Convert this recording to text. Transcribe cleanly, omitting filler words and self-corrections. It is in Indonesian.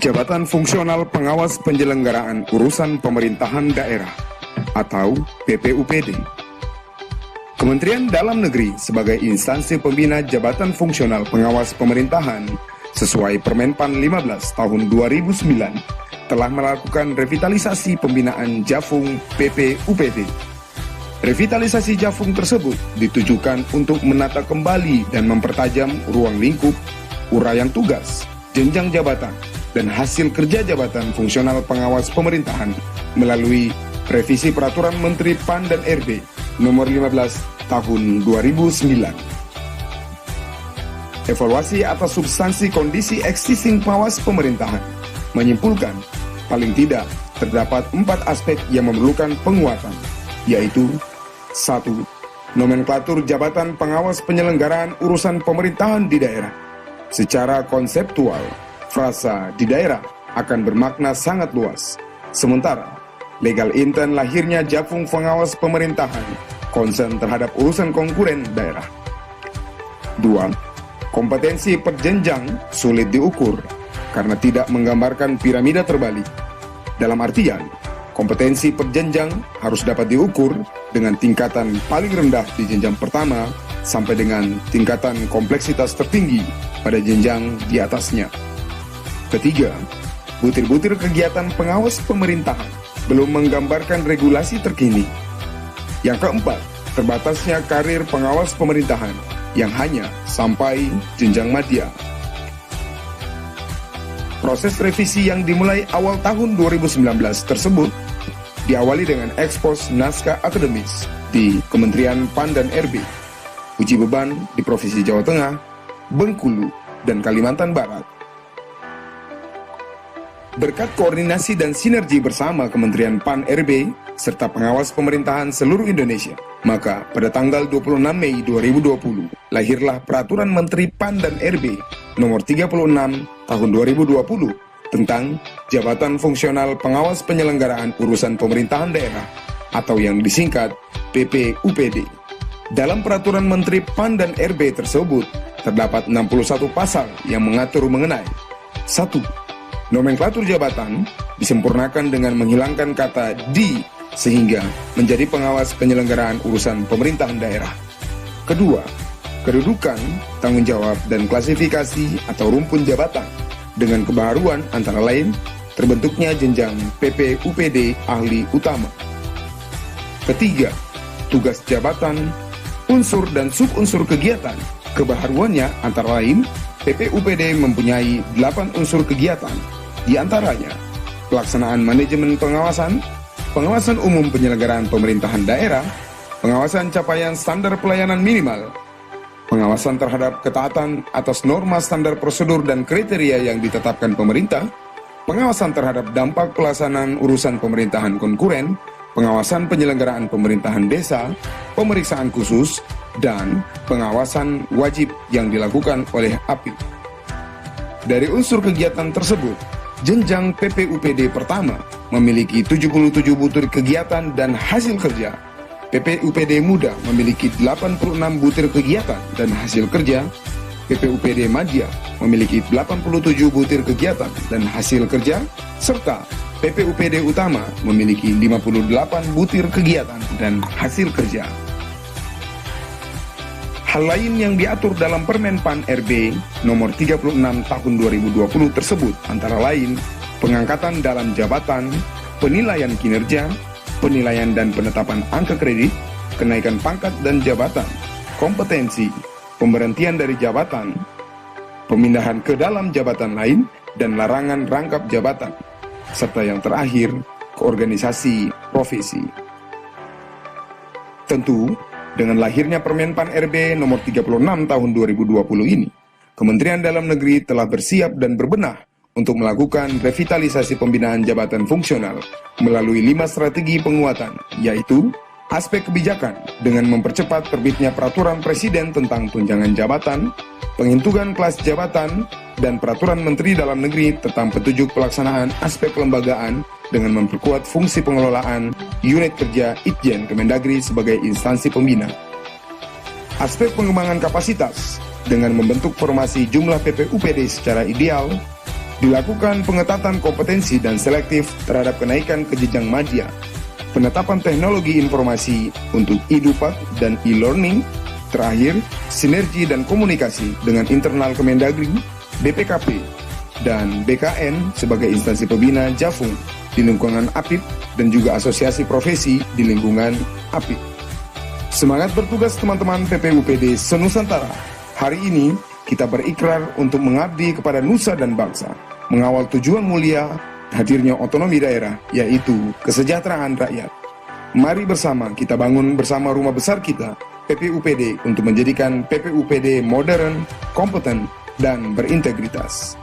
Jabatan Fungsional Pengawas Penyelenggaraan Urusan Pemerintahan Daerah atau PPUPD. Kementerian Dalam Negeri sebagai instansi pembina Jabatan Fungsional Pengawas Pemerintahan sesuai Permenpan 15 tahun 2009 telah melakukan revitalisasi pembinaan Jafung PPUPD. Revitalisasi Jafung tersebut ditujukan untuk menata kembali dan mempertajam ruang lingkup, uraian tugas, jenjang jabatan, dan hasil kerja Jabatan Fungsional Pengawas Pemerintahan melalui revisi Peraturan Menteri PAN dan RB Nomor 15 Tahun 2009. Evaluasi atas substansi kondisi existing pengawas pemerintahan menyimpulkan paling tidak terdapat 4 aspek yang memerlukan penguatan, yaitu 1. Nomenklatur Jabatan Pengawas Penyelenggaraan Urusan Pemerintahan di daerah. Secara konseptual, frasa di daerah akan bermakna sangat luas. Sementara, legal intent lahirnya Jafung Pengawas Pemerintahan konsen terhadap urusan konkuren daerah. 2. Kompetensi perjenjang sulit diukur karena tidak menggambarkan piramida terbalik. Dalam artian, kompetensi perjenjang harus dapat diukur dengan tingkatan paling rendah di jenjang pertama sampai dengan tingkatan kompleksitas tertinggi pada jenjang di atasnya. Ketiga, butir-butir kegiatan pengawas pemerintahan belum menggambarkan regulasi terkini. Yang keempat, terbatasnya karir pengawas pemerintahan yang hanya sampai jenjang madya. Proses revisi yang dimulai awal tahun 2019 tersebut diawali dengan ekspos naskah akademis di Kementerian PAN dan RB, uji beban di Provinsi Jawa Tengah, Bengkulu, dan Kalimantan Barat. Berkat koordinasi dan sinergi bersama Kementerian PAN RB serta pengawas pemerintahan seluruh Indonesia, maka pada tanggal 26 Mei 2020 lahirlah Peraturan Menteri PAN dan RB Nomor 36 Tahun 2020 tentang Jabatan Fungsional Pengawas Penyelenggaraan Urusan Pemerintahan Daerah atau yang disingkat PPUPD. Dalam Peraturan Menteri PAN dan RB tersebut terdapat 61 pasal yang mengatur mengenai 1. Nomenklatur jabatan disempurnakan dengan menghilangkan kata di sehingga menjadi pengawas penyelenggaraan urusan pemerintahan daerah. Kedua, kedudukan, tanggung jawab, dan klasifikasi atau rumpun jabatan dengan kebaharuan antara lain terbentuknya jenjang PPUPD ahli utama. Ketiga, tugas jabatan, unsur dan subunsur kegiatan. Kebaharuannya antara lain PPUPD mempunyai 8 unsur kegiatan. Di antaranya, pelaksanaan manajemen pengawasan, pengawasan umum penyelenggaraan pemerintahan daerah, pengawasan capaian standar pelayanan minimal, pengawasan terhadap ketaatan atas norma standar prosedur dan kriteria yang ditetapkan pemerintah, pengawasan terhadap dampak pelaksanaan urusan pemerintahan konkuren, pengawasan penyelenggaraan pemerintahan desa, pemeriksaan khusus, dan pengawasan wajib yang dilakukan oleh API. Dari unsur kegiatan tersebut, jenjang PPUPD pertama memiliki 77 butir kegiatan dan hasil kerja. PPUPD muda memiliki 86 butir kegiatan dan hasil kerja. PPUPD madya memiliki 87 butir kegiatan dan hasil kerja, serta PPUPD utama memiliki 58 butir kegiatan dan hasil kerja. Hal lain yang diatur dalam Permen PAN RB Nomor 36 Tahun 2020 tersebut antara lain pengangkatan dalam jabatan, penilaian kinerja, penilaian dan penetapan angka kredit, kenaikan pangkat dan jabatan, kompetensi, pemberhentian dari jabatan, pemindahan ke dalam jabatan lain, dan larangan rangkap jabatan, serta yang terakhir, keorganisasi profesi. Tentu, dengan lahirnya Permen PAN RB Nomor 36 Tahun 2020 ini, Kementerian Dalam Negeri telah bersiap dan berbenah untuk melakukan revitalisasi pembinaan jabatan fungsional melalui 5 strategi penguatan, yaitu aspek kebijakan dengan mempercepat terbitnya Peraturan Presiden tentang tunjangan jabatan, penghitungan kelas jabatan, dan Peraturan Menteri Dalam Negeri tentang petunjuk pelaksanaan aspek kelembagaan dengan memperkuat fungsi pengelolaan unit kerja Itjen Kemendagri sebagai instansi pembina. Aspek pengembangan kapasitas dengan membentuk formasi jumlah PPUPD secara ideal, Dilakukan pengetatan kompetensi dan selektif terhadap kenaikan ke jenjang madya. Penetapan teknologi informasi untuk e-Dupat dan e-learning. Terakhir, sinergi dan komunikasi dengan internal Kemendagri, BPKP, dan BKN sebagai instansi pembina Jafung di lingkungan APIP dan juga asosiasi profesi di lingkungan APIP. Semangat bertugas teman-teman PPUPD se-Nusantara. Hari ini kita berikrar untuk mengabdi kepada nusa dan bangsa, mengawal tujuan mulia hadirnya otonomi daerah, yaitu kesejahteraan rakyat. Mari bersama kita bangun bersama rumah besar kita, PPUPD, untuk menjadikan PPUPD modern, kompeten, dan berintegritas.